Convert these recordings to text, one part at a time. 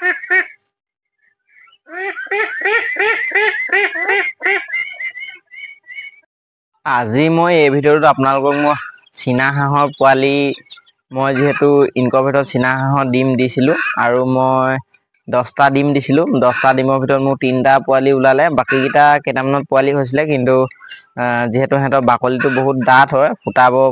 আজি মই এই ভিডিঅ'টোত আপোনালোকক মই চীনা হাঁহৰ পোৱালি মই যিহেতু ইনকুবেটৰত চীনা হাঁহৰ ডিম দিছিলোঁ আৰু মই 10টা ডিম দিছিলোঁ। 10টা ডিমৰ ভিতৰত মোৰ 3টা পোৱালি ওলালে, বাকীকেইটা কেইটামানত পোৱালি হৈছিলে, কিন্তু যিহেতু সিহঁতৰ বাকলিটো বহুত ডাঠ হয়,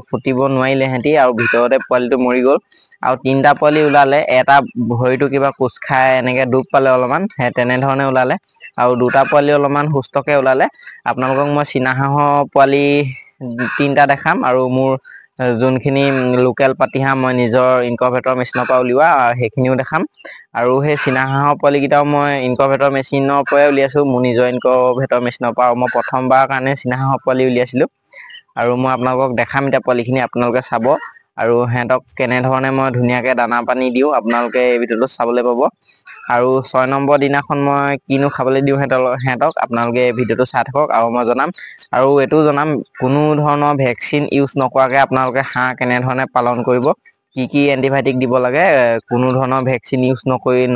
ফুটিব নোৱাৰিলে সিহঁতি আৰু ভিতৰতে পোৱালিটো মৰি গ'ল। আৰু 3টা পোৱালি ওলালে, এটা ভৰিটো কিবা কোচ খাই এনেকৈ দুখ পালে অলপমান, তেনেধৰণে ওলালে। আৰু 2টা পোৱালি অলপমান সুস্থকৈ ওলালে। আপোনালোকক মই চীনা হাঁহৰ পোৱালি 3টা দেখাম আৰু মোৰ যোনখিনি লোকেল পাতিহাঁহ মই নিজৰ ইনকুবেটৰ মেচিনৰ পৰা উলিওৱা সেইখিনিও দেখাম। আৰু সেই চীনা হাঁহৰ পোৱালিকেইটাও মই ইনকুবেটৰ মেচিনৰ পৰাই উলিয়াইছোঁ, মোৰ নিজৰ ইনকুবেটৰ মেচিনৰ পৰা। মই প্ৰথমবাৰৰ কাৰণে চীনা হাঁহৰ পোৱালি উলিয়াইছিলোঁ আৰু মই আপোনালোকক দেখাম এতিয়া পোৱালিখিনি, আপোনালোকে চাব। আৰু সিহঁতক কেনেধৰণে মই ধুনীয়াকৈ দানা পানী দিওঁ আপোনালোকে এই ভিডিঅ'টো চাবলৈ পাব। আৰু 6 নম্বৰ দিনাখন মই কিনো খাবলৈ দিওঁ সিহঁতক আপোনালোকে এই ভিডিঅ'টো চাই থাকক। আৰু মই জনাম, আৰু এইটোও জনাম, কোনো ধৰণৰ ভেকচিন ইউজ নকৰাকৈ আপোনালোকে হাঁহ কেনেধৰণে পালন কৰিব, কি এণ্টিবায়'টিক দিব লাগে। কোনো ধৰণৰ ভেকচিন ইউজ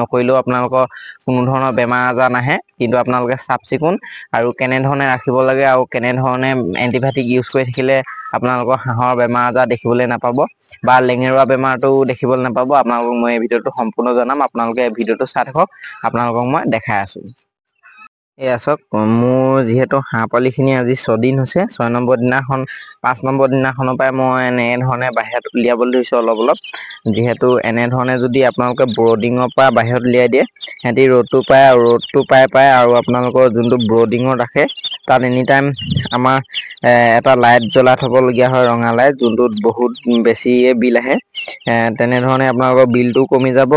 নকৰিলেও আপোনালোকৰ কোনো ধৰণৰ বেমাৰ আজাৰ নাহে, কিন্তু আপোনালোকে চাফ চিকুণ আৰু কেনেধৰণে ৰাখিব লাগে আৰু কেনেধৰণে এণ্টিবায়'টিক ইউজ কৰি থাকিলে আপোনালোকৰ হাঁহৰ বেমাৰ আজাৰ দেখিবলৈ নাপাব বা লেঙেৰুৱা বেমাৰটো দেখিবলৈ নাপাব। আপোনালোকক মই এই ভিডিঅ'টো সম্পূৰ্ণ জনাম, আপোনালোকে ভিডিঅ'টো চাই থাকক। আপোনালোকক মই দেখাই আছোঁ। এয়া চাওক, মোৰ যিহেতু হাঁহ পোৱালিখিনি আজি 6 দিন হৈছে, 6 নম্বৰ দিনাখন 5 নম্বৰ দিনাখনৰ পৰাই মই এনেধৰণে বাহিৰত উলিয়াবলৈ ধৰিছোঁ অলপ। যিহেতু এনেধৰণে যদি আপোনালোকে ব্ৰডিঙৰ পৰা বাহিৰত উলিয়াই দিয়ে, সিহঁতি ৰ'দটো পায় আৰু আপোনালোকৰ যোনটো ব্ৰডিঙত ৰাখে তাত এনিটাইম আমাৰ এটা লাইট জ্বলাই থ'বলগীয়া হয়, ৰঙা লাইট, যোনটোত বহুত বেছিয়ে বিল আহে। তেনেধৰণে আপোনালোকৰ বিলটো কমি যাব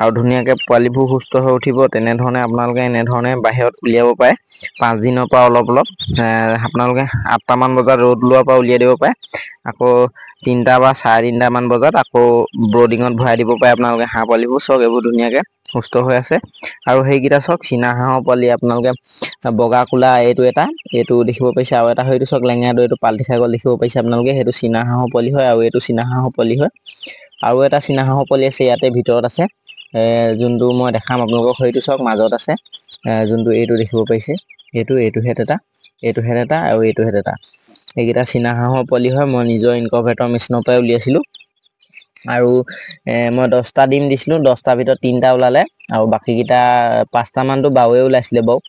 আৰু ধুনীয়াকৈ পোৱালিবোৰ সুস্থ হৈ উঠিব। তেনেধৰণে আপোনালোকে এনেধৰণে বাহিৰত উলিয়াব পাৰে। 5 দিনৰ পৰা অলপ আপোনালোকে 8টামান বজাত ৰ'দ ওলোৱাৰ পৰা উলিয়াই দিব পাৰে। আকৌ 3টা বা 3:30মান বজাত আকৌ ব্ৰডিঙত ভৰাই দিব পাৰে আপোনালোকে হাঁহ পোৱালিবোৰ। চাওক, এইবোৰ ধুনীয়াকৈ সুস্থ হৈ আছে। আৰু সেইকেইটা চাওক, চীনা হাঁহৰ পোৱালি আপোনালোকে বগা কোলা এইটো দেখিব পাৰিছে, আৰু এটা হয়তো চাওক লেঙেৰাটো, এইটো পাল্টি খাই গ'ল দেখিব পাৰিছে আপোনালোকে। সেইটো চীনা হাঁহৰ পোৱালি হয় আৰু এইটো চীনা হাঁহৰ পোৱালি হয়। আৰু এটা চীনা হাঁহৰ পোৱালি আছে ইয়াতে ভিতৰত আছে, যোনটো মই দেখাম আপোনালোকক। সেইটো চাওক মাজত আছে, যোনটো এইটো দেখিব পাৰিছে, এইটো হেড এটা আৰু এইটো হেড এটা। এইকেইটা চীনা হাঁহৰ পোৱালি হয়, মই নিজৰ ইনকুবেটৰ মেচিনৰ পৰাই উলিয়াইছিলোঁ। আৰু মই 10টা ডিম দিছিলোঁ, 10টাৰ ভিতৰত 3টা ওলালে আৰু বাকীকেইটা 5টামানতো বাৰুৱে ওলাইছিলে বাৰু।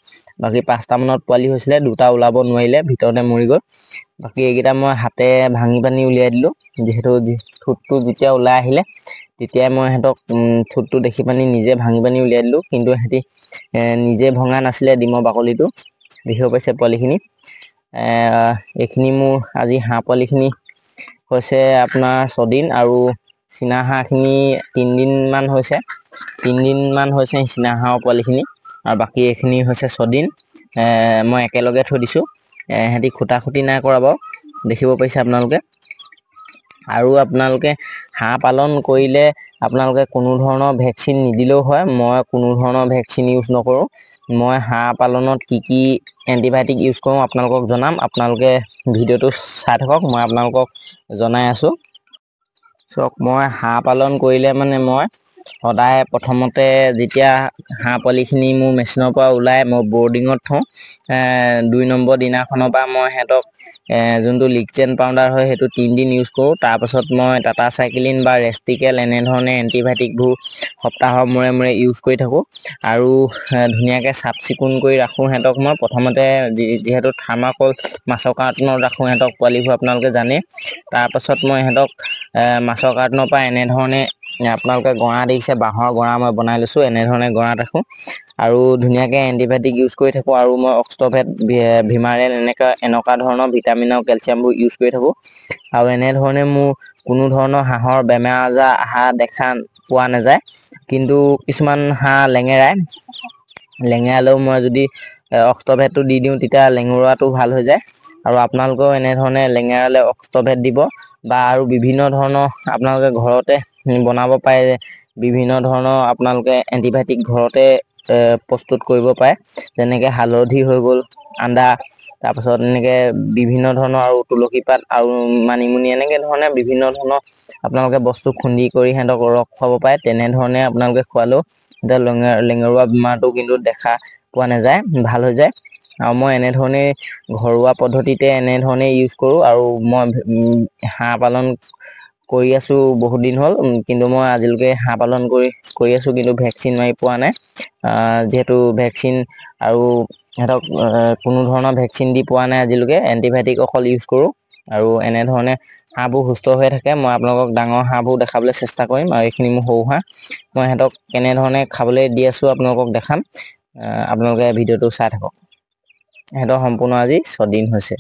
বাকী 5টামানত পোৱালি হৈছিলে, 2টা ওলাব নোৱাৰিলে, ভিতৰতে মৰি গ'ল। বাকী এইকেইটা মই হাতে ভাঙি পানি উলিয়াই দিলোঁ। যিহেতু ঠোঁটটো যেতিয়া ওলাই আহিলে তেতিয়াই মই সিহঁতক ঠোঁটটো দেখি পানি নিজে ভাঙি পানি উলিয়াই দিলোঁ, কিন্তু সিহঁতি নিজে ভঙা নাছিলে ডিমৰ বাকলিটো, দেখিব পাইছে পোৱালিখিনি। এইখিনি মোৰ আজি হাঁহ পোৱালিখিনি হৈছে আপোনাৰ 6 দিন, আৰু চীনা হাঁহখিনি 3 দিনমান হৈছে। 3 দিনমান হৈছে চীনা হাঁহৰ পোৱালিখিনি, আৰু বাকী এইখিনি হৈছে 6 দিন। মই একেলগে থৈ দিছোঁ, সিহঁতি খুটা-খুটি নাই কৰা বাৰু, দেখিব পাৰিছে আপোনালোকে। আৰু আপোনালোকে হাঁহ পালন কৰিলে আপোনালোকে কোনো ধৰণৰ ভেকচিন নিদিলেও হয়। মই কোনো ধৰণৰ ভেকচিন ইউজ নকৰোঁ। মই হাঁহ পালনত কি এণ্টিবায়'টিক ইউজ কৰোঁ আপোনালোকক জনাম। আপোনালোকে ভিডিঅ'টো চাই থাকক, মই আপোনালোকক জনাই আছোঁ। চাওক, মই হাঁহ পালন কৰিলে মানে মই সদায় প্ৰথমতে যেতিয়া হাঁহ পোৱালিখিনি মোৰ মেচিনৰ পৰা ওলাই মই ব্ৰডিঙত থওঁ, 2 নম্বৰ দিনাখনৰ পৰা মই সিহঁতক যোনটো লিকজেন পাউডাৰ হয় সেইটো 3 দিন ইউজ কৰোঁ। তাৰপাছত মই টাটা চাইক্লিন বা ৰেষ্টিকেল এনেধৰণে এণ্টিবায়'টিকবোৰ সপ্তাহৰ মূৰে ইউজ কৰি থাকোঁ। আৰু ধুনীয়াকৈ চাফ চিকুণ কৰি ৰাখোঁ সিহঁতক। মই প্ৰথমতে যিহেতু থাৰ্মাকল মাছৰ কাৰ্টনত ৰাখোঁ সিহঁতক, পোৱালিবোৰ আপোনালোকে জানেই। তাৰপাছত মই সিহঁতক মাছৰ কাৰ্টনৰ পৰা এনেধৰণে আপোনালোকে গঁড়া দেখিছে, বাঁহৰ গঁড়া মই বনাই লৈছোঁ, এনেধৰণে গঁড়াত ৰাখোঁ আৰু ধুনীয়াকৈ এণ্টিবায়'টিক ইউজ কৰি থাকোঁ। আৰু মই অক্সটোভেট, ভিমাৰেল এনেকুৱা ধৰণৰ ভিটামিন আৰু কেলচিয়ামবোৰ ইউজ কৰি থাকোঁ। আৰু এনেধৰণে মোৰ কোনো ধৰণৰ হাঁহৰ বেমাৰ আজাৰ দেখা পোৱা নাযায়। কিন্তু কিছুমান হাঁহ লেঙেৰালেও মই যদি অক্সটোভেটটো দি দিওঁ তেতিয়া লেঙেৰুৱাটো ভাল হৈ যায়। আৰু আপোনালোকেও এনেধৰণে লেঙেৰালে অক্সটোভেট দিব, বা আৰু বিভিন্ন ধৰণৰ আপোনালোকে ঘৰতে বনাব পাৰে। বিভিন্ন ধৰণৰ আপোনালোকে এণ্টিবায়'টিক ঘৰতে প্ৰস্তুত কৰিব পাৰে, যেনেকৈ হালধি হৈ গ'ল, আদা, তাৰপাছত এনেকৈ বিভিন্ন ধৰণৰ আৰু তুলসী পাত আৰু মানিমুনি, এনেকৈ ধৰণে বিভিন্ন ধৰণৰ আপোনালোকে বস্তু খুন্দি কৰি সিহঁতক ৰস খুৱাব পাৰে। তেনেধৰণে আপোনালোকে খোৱালেও এতিয়া লেঙেৰুৱা বেমাৰটো কিন্তু দেখা পোৱা নাযায়, ভাল হৈ যায়। আৰু মই এনেধৰণে ঘৰুৱা পদ্ধতিতে এনেধৰণে ইউজ কৰোঁ। আৰু মই হাঁহ পালন কৰি আছোঁ বহুত দিন হ'ল, কিন্তু মই আজিলৈকে হাঁহ পালন কৰি আছোঁ, কিন্তু ভেকচিন মাৰি পোৱা নাই। যিহেতু ভেকচিন আৰু সিহঁতক কোনো ধৰণৰ ভেকচিন দি পোৱা নাই আজিলৈকে, এণ্টিবায়'টিক অকল ইউজ কৰোঁ। আৰু এনেধৰণে হাঁহবোৰ সুস্থ হৈ থাকে। মই আপোনালোকক ডাঙৰ হাঁহবোৰ দেখাবলৈ চেষ্টা কৰিম, আৰু এইখিনি মোৰ সৰু হাঁহ। মই সিহঁতক কেনেধৰণে খাবলৈ দি আছোঁ আপোনালোকক দেখাম। আপোনালোকে ভিডিঅ'টো চাই থাকক। সিহঁতৰ সম্পূৰ্ণ আজি 6 দিন হৈছে।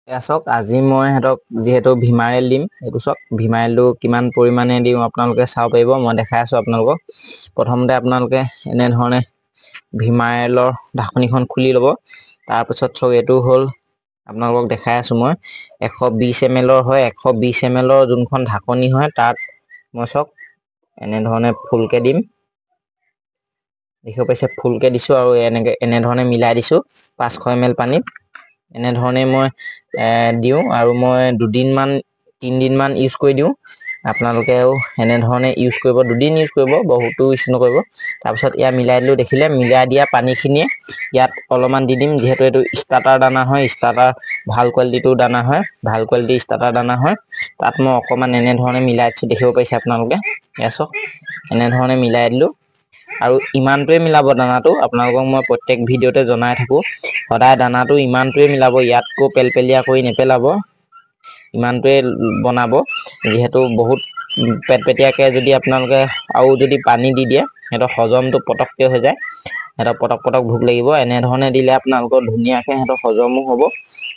এয়া চাওক, আজি মই সিহঁতক যিহেতু ভিমাৰেল দিম, এইটো চাওক ভিমাৰেলটো কিমান পৰিমাণে দিওঁ আপোনালোকে চাব পাৰিব। মই দেখাই আছোঁ আপোনালোকক। প্ৰথমতে আপোনালোকে এনেধৰণে ভিমাৰেলৰ ঢাকনিখন খুলি ল'ব। তাৰপিছত চাওক, এইটো হ'ল আপোনালোকক দেখাই আছোঁ মই 120 ml হয়। 120 ml যোনখন ঢাকনি হয়, তাত মই চাওক এনেধৰণে ফুলকৈ দিম। দেখিব পাইছে, ফুলকৈ দিছোঁ আৰু এনেধৰণে মিলাই দিছোঁ 500 ml পানীত। এনেধৰণে মই দিওঁ, আৰু মই 3দিনমান ইউজ কৰি দিওঁ। আপোনালোকেও এনেধৰণে ইউজ কৰিব, 2দিন ইউজ কৰিব, বহুতো ইউজ নকৰিব। তাৰপিছত ইয়াত মিলাই দিলোঁ। দেখিলে, মিলাই দিয়া পানীখিনিয়ে ইয়াত অলপমান দি দিম। যিহেতু এইটো ষ্টাৰ্টাৰ দানা হয়, ষ্টাৰ্টাৰ ভাল কোৱালিটিটোৰ দানা হয়, ভাল কোৱালিটিৰ ষ্টাৰ্টাৰ দানা হয়। তাত মই অকণমান এনেধৰণে মিলাই দিছোঁ, দেখিব পাৰিছে আপোনালোকে। এয়া চাওক, এনেধৰণে মিলাই দিলোঁ। আৰু ইমানটোৱে মিলাব দানাটো। আপোনালোকক মই প্ৰত্যেক ভিডিঅ'তে জনাই থাকোঁ, সদায় দানাটো ইমানটোৱে মিলাব, ইয়াতকৈ পেলপেলীয়া কৰি নেপেলাব, ইমানটোৱে বনাব। যিহেতু বহুত পেটপেটীয়াকৈ যদি আপোনালোকে আৰু যদি পানী দি দিয়ে, সিহঁতৰ হজমটো পটককৈ হৈ যায়, সিহঁতৰ পটক ভোক লাগিব। এনেধৰণে দিলে আপোনালোকৰ ধুনীয়াকৈ সিহঁতৰ হজমো হ'ব,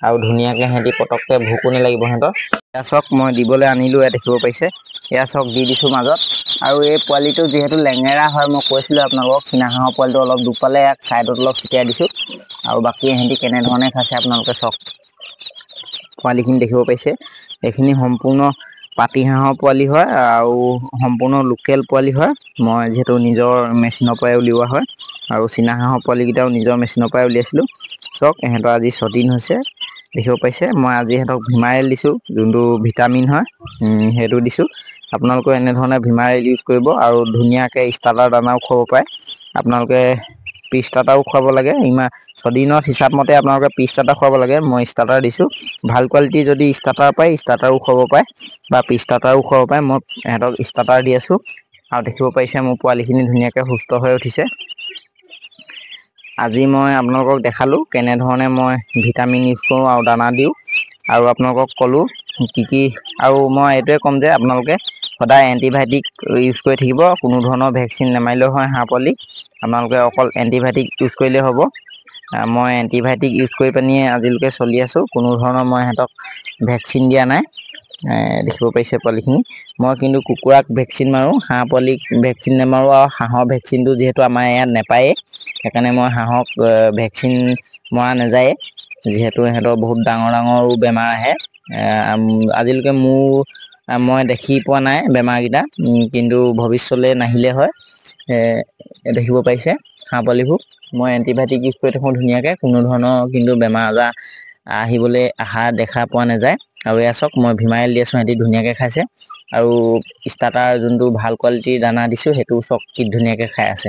আৰু ধুনীয়াকৈ সিহঁতি পটককৈ ভোকো নালাগিব সিহঁতৰ। এয়া চাওক, মই দিবলৈ আনিলোঁ, এয়া দেখিব পাৰিছে। এয়া চাওক, দি দিছোঁ মাজত। আৰু এই পোৱালিটো যিহেতু লেঙেৰা হয়, মই কৈছিলোঁ আপোনালোকক, চীনা হাঁহৰ পোৱালিটো অলপ দুখ পালে ইয়াক ছাইডত অলপ ছিটিয়াই দিছোঁ। আৰু বাকী সিহঁতি কেনেধৰণে খাইছে আপোনালোকে চাওক। পোৱালিখিনি দেখিব পাইছে, এইখিনি সম্পূৰ্ণ পাতি হাঁহৰ পোৱালি হয়, আৰু সম্পূৰ্ণ লোকেল পোৱালি হয়। মই যিহেতু নিজৰ মেচিনৰ পৰাই উলিওৱা হয়, আৰু চীনা হাঁহৰ পোৱালিকেইটাও নিজৰ মেচিনৰ পৰাই উলিয়াইছিলোঁ। চাওক, ইহঁতৰ আজি 6 দিন হৈছে, দেখিব পাইছে। মই আজি সিহঁতক ভিমাৰেল দিছোঁ, যোনটো ভিটামিন হয়, সেইটো দিছোঁ। আপোনালোকেও এনেধৰণে ভিমাৰেল ইউজ কৰিব, আৰু ধুনীয়াকৈ ষ্টাৰ্টাৰ দানাও খুৱাব পাৰে। আপোনালোকে পিচ ষ্টাৰ্টাৰো খুৱাব লাগে। 6 দিনত হিচাপ মতে আপোনালোকে পিচ ষ্টাৰ্টাৰ খুৱাব লাগে। মই ষ্টাৰ্টাৰ দিছোঁ। ভাল কোৱালিটি যদি ষ্টাৰ্টাৰ পায়, ষ্টাৰ্টাৰো খুৱাব পাৰে, বা পিচ ষ্টাৰ্টাৰো খুৱাব পাৰে। মই সিহঁতক ষ্টাৰ্টাৰ দি আছোঁ, আৰু দেখিব পাৰিছে মোৰ পোৱালিখিনি ধুনীয়াকৈ সুস্থ হৈ উঠিছে। আজি মই আপোনালোকক দেখালোঁ কেনেধৰণে মই ভিটামিন ইউজ কৰোঁ আৰু দানা দিওঁ, আৰু আপোনালোকক ক'লোঁ কি আৰু মই এইটোৱে ক'ম যে আপোনালোকে সদায় এণ্টিবায়'টিক ইউজ কৰি থাকিব। কোনো ধৰণৰ ভেকচিন নেমাৰিলেও হয় হাঁহ পোৱালি, আপোনালোকে অকল এণ্টিবায়'টিক ইউজ কৰিলেই হ'ব। মই এণ্টিবায়'টিক ইউজ কৰি পিনিয়ে আজিলৈকে চলি আছোঁ। কোনো ধৰণৰ মই সিহঁতক ভেকচিন দিয়া নাই। দেখিব পাৰিছে পোৱালিখিনি। মই কিন্তু কুকুৰাক ভেকচিন মাৰোঁ, হাঁহ পোৱালিক ভেকচিন নেমাৰোঁ। আৰু হাঁহৰ ভেকচিনটো যিহেতু আমাৰ ইয়াত নেপায়েই, সেইকাৰণে মই হাঁহক ভেকচিন মৰা নাযায়ে। যিহেতু সিহঁতৰ বহুত ডাঙৰো বেমাৰ আহে। আজিলৈকে মই দেখি পোৱা নাই বেমাৰকেইটা, কিন্তু ভৱিষ্যতলৈ নাহিলে হয়। দেখিব পাৰিছে হাঁহ পোৱালিবোৰ। মই এণ্টিবায়'টিক ইউজ কৰি থাকোঁ ধুনীয়াকৈ, কোনো ধৰণৰ কিন্তু বেমাৰ আজাৰ অহা দেখা পোৱা নাযায়। আৰু এয়া চাওক, মই ভিমাৰেল দি আছোঁ, সিহঁতি ধুনীয়াকৈ খাইছে। আৰু ষ্টাৰ্টাৰ যোনটো ভাল কোৱালিটিৰ দানা দিছোঁ, সেইটো চাওক কি ধুনীয়াকৈ খাই আছে।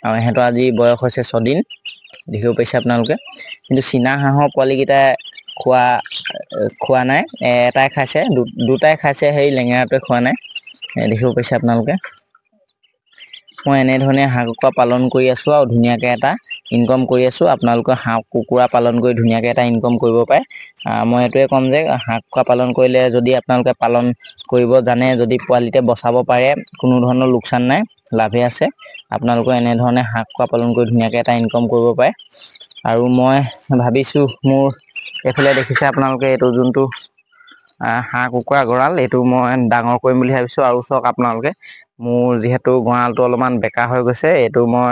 আৰু সিহঁতৰ আজি বয়স হৈছে 6 দিন, দেখিব পাৰিছে আপোনালোকে। কিন্তু চীনা হাঁহৰ পোৱালিকেইটাই খোৱা নাই। এটাই খাইছে, দুটাই খাইছে, সেই লেঙেৰাটোৱে খোৱা নাই। দেখিব পাৰিছে আপোনালোকে। মই এনেধৰণে হাঁহ কুকুৰা পালন কৰি আছোঁ, আৰু ধুনীয়াকৈ এটা ইনকম কৰি আছোঁ। আপোনালোকে হাঁহ কুকুৰা পালন কৰি ধুনীয়াকৈ এটা ইনকম কৰিব পাৰে। মই এইটোৱে ক'ম যে হাঁহ কুকুৰা পালন কৰিলে যদি আপোনালোকে পালন কৰিব জানে, যদি পোৱালিতে বচাব পাৰে, কোনো ধৰণৰ লোকচান নাই, লাভে আছে। আপোনালোকে এনেধৰণে হাঁহ কুকুৰা পালন কৰি ধুনীয়াকৈ এটা ইনকম কৰিব পাৰে। আৰু মই ভাবিছোঁ, মোৰ এইফালে দেখিছে আপোনালোকে, এইটো যোনটো হাঁহ কুকুৰা গঁৰাল, এইটো মই ডাঙৰ কৰিম বুলি ভাবিছোঁ। আৰু চাওক আপোনালোকে, মোৰ যিহেতু গঁৰালটো অলপমান বেকা হৈ গৈছে, এইটো মই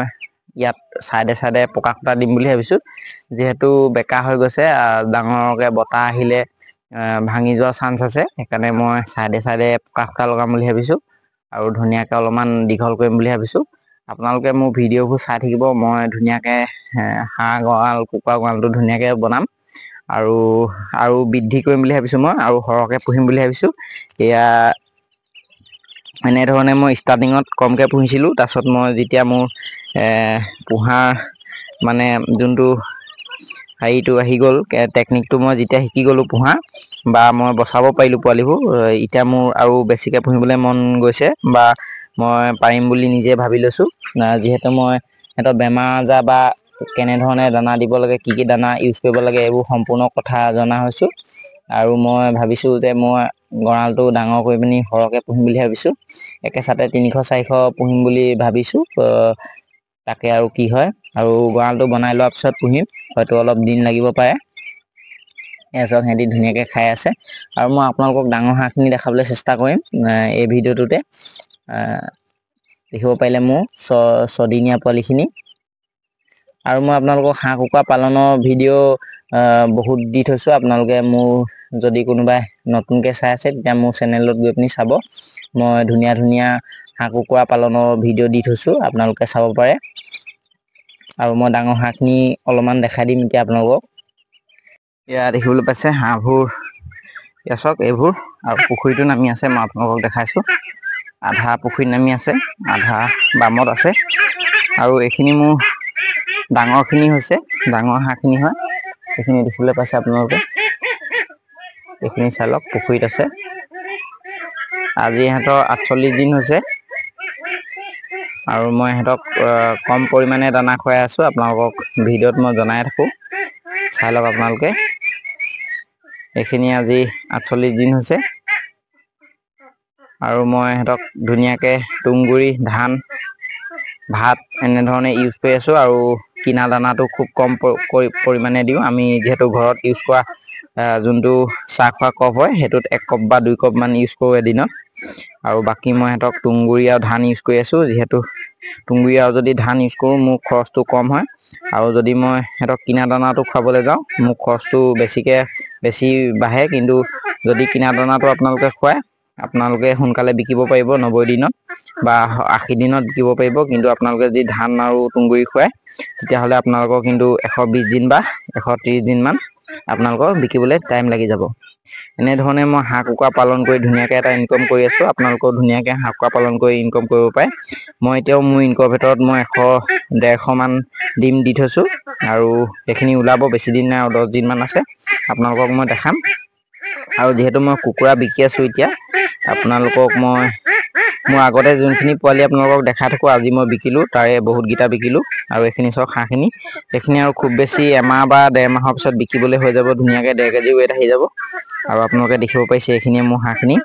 ইয়াত চাইডে পকা খুটা দিম বুলি ভাবিছোঁ। যিহেতু বেকা হৈ গৈছে, ডাঙৰকৈ বতাহ আহিলে ভাঙি যোৱাৰ চান্স আছে। সেইকাৰণে মই চাইডে পকা খুটা লগাম বুলি ভাবিছোঁ, আৰু ধুনীয়াকৈ অলপমান দীঘল কৰিম বুলি ভাবিছোঁ। আপোনালোকে মোৰ ভিডিঅ'বোৰ চাই থাকিব। মই ধুনীয়াকৈ হাঁহ গঁৰাল, কুকুৰা গঁৰালটো ধুনীয়াকৈ বনাম, আৰু বৃদ্ধি কৰিম বুলি ভাবিছোঁ মই, আৰু সৰহকৈ পুহিম বুলি ভাবিছোঁ। এয়া এনেধৰণে মই ষ্টাৰ্টিঙত কমকৈ পুহিছিলোঁ। তাৰপিছত মই যেতিয়া মোৰ পোহাৰ মানে যোনটো হেৰিটো আহি গ'ল, টেকনিকটো মই যেতিয়া শিকি গ'লোঁ পোহা বা মই বচাব পাৰিলোঁ পোৱালিবোৰ, এতিয়া মোৰ আৰু বেছিকৈ পুহিবলৈ মন গৈছে বা মই পাৰিম বুলি নিজে ভাবি লৈছোঁ। যিহেতু মই সিহঁতৰ বেমাৰ আজাৰ বা কেনেধৰণে দানা দিব লাগে, কি কি দানা ইউজ কৰিব লাগে, এইবোৰ সম্পূৰ্ণ কথা জনা হৈছোঁ। আৰু মই ভাবিছোঁ যে মই গঁৰালটো ডাঙৰ কৰি পিনি সৰহকৈ পুহিম বুলি ভাবিছোঁ। একেচাতে 300-400 পুহিম বুলি ভাবিছোঁ। তাকে আৰু কি হয়, আৰু গঁৰালটো বনাই লোৱাৰ পিছত পুহিম, হয়তো অলপ দিন লাগিব পাৰে। এজক সিহঁতি ধুনীয়াকৈ খাই আছে, আৰু মই আপোনালোকক ডাঙৰ হাঁহখিনি দেখাবলৈ চেষ্টা কৰিম এই ভিডিঅ'টোতে। দেখিব পাৰিলে মোৰ ছদিনীয়া পোৱালিখিনি। আৰু মই আপোনালোকক হাঁহ কুকুৰা পালনৰ ভিডিঅ' বহুত দি থৈছোঁ। আপোনালোকে মোৰ যদি কোনোবাই নতুনকৈ চাই আছে, তেতিয়া মোৰ চেনেলত গৈ পিনি চাব। মই ধুনীয়া ধুনীয়া হাঁহ কুকুৰা পালনৰ ভিডিঅ' দি থৈছোঁ, আপোনালোকে চাব পাৰে। আৰু মই ডাঙৰ হাঁহখিনি অলপমান দেখাই দিম এতিয়া আপোনালোকক। এয়া দেখিবলৈ পাইছে হাঁহবোৰ, এয়া চাওক এইবোৰ, আৰু পুখুৰীটো নামি আছে, মই আপোনালোকক দেখাইছোঁ। আধা পুখুৰীত নামি আছে, আধা বামত আছে। আৰু এইখিনি মোৰ ডাঙৰখিনি হৈছে, ডাঙৰ হাঁহখিনি হয়। এইখিনি দেখিবলৈ পাইছে আপোনালোকে, এইখিনি চাই লওক পুখুৰীত আছে। আজি ইহঁতৰ 48 দিন হৈছে, আৰু মই ইহঁতক কম পৰিমাণে দানা খুৱাই আছোঁ। আপোনালোকক ভিডিঅ'ত মই জনাই থাকোঁ, চাই লওক আপোনালোকে। এইখিনি আজি 48 দিন হৈছে, আৰু মই ইহঁতক ধুনীয়াকৈ তুঁহগুৰি, ধান, ভাত এনেধৰণে ইউজ কৰি আছোঁ। আৰু কিনা দানাটো খুব কম পৰিমাণে দিওঁ। আমি যিহেতু ঘৰত ইউজ কৰা যোনটো চাহ খোৱা কাপ হয়, সেইটোত 1 কাপ বা 2 কাপ মান ইউজ কৰোঁ এদিনত। আৰু বাকী মই সিহঁতক তুঁহগুৰি আৰু ধান ইউজ কৰি আছোঁ। যিহেতু তুঁহগুৰি আৰু যদি ধান ইউজ কৰোঁ, মোৰ খৰচটো কম হয়। আৰু যদি মই সিহঁতক কিনা দানাটো খুৱাবলৈ যাওঁ, মোৰ খৰচটো বেছি বাঢ়ে। কিন্তু যদি কিনা দানাটো আপোনালোকে খুৱায়, আপোনালোকে সোনকালে বিকিব পাৰিব, 90 দিনত বা 80 দিনত বিকিব পাৰিব। কিন্তু আপোনালোকে যদি ধান আৰু তুঁহগুৰি খুৱায়, তেতিয়াহ'লে আপোনালোকৰ কিন্তু 120 দিন বা 130 দিনমান আপোনালোকৰ বিকিবলৈ টাইম লাগি যাব। এনেধৰণে মই হাঁহ কুকুৰা পালন কৰি ধুনীয়াকৈ এটা ইনকম কৰি আছোঁ। আপোনালোকেও ধুনীয়াকৈ হাঁহ কুকুৰা পালন কৰি ইনকম কৰিব পাৰে। মই এতিয়াও মোৰ ইনকুবেটৰত মই 100-150 মান ডিম দি থৈছোঁ, আৰু সেইখিনি ওলাব বেছি দিন নাই, আৰু 10 দিনমান আছে। আপোনালোকক মই দেখাম। আৰু যিহেতু মই কুকুৰা বিকি আছোঁ এতিয়া, আপোনালোকক মই মোৰ আগতে যোনখিনি পোৱালি আপোনালোকক দেখাই থাকোঁ, আজি মই বিকিলোঁ, তাৰে বহুতকেইটা বিকিলোঁ। আৰু এইখিনি চাওক হাঁহখিনি, এইখিনি আৰু খুব বেছি এমাহ বা 1.5 মাহৰ পিছত বিকিবলৈ হৈ যাব। ধুনীয়াকৈ 1.5 কেজি ৱেট আহি যাব। আৰু আপোনালোকে দেখিব পাৰিছে, এইখিনিয়ে মোৰ হাঁহখিনি।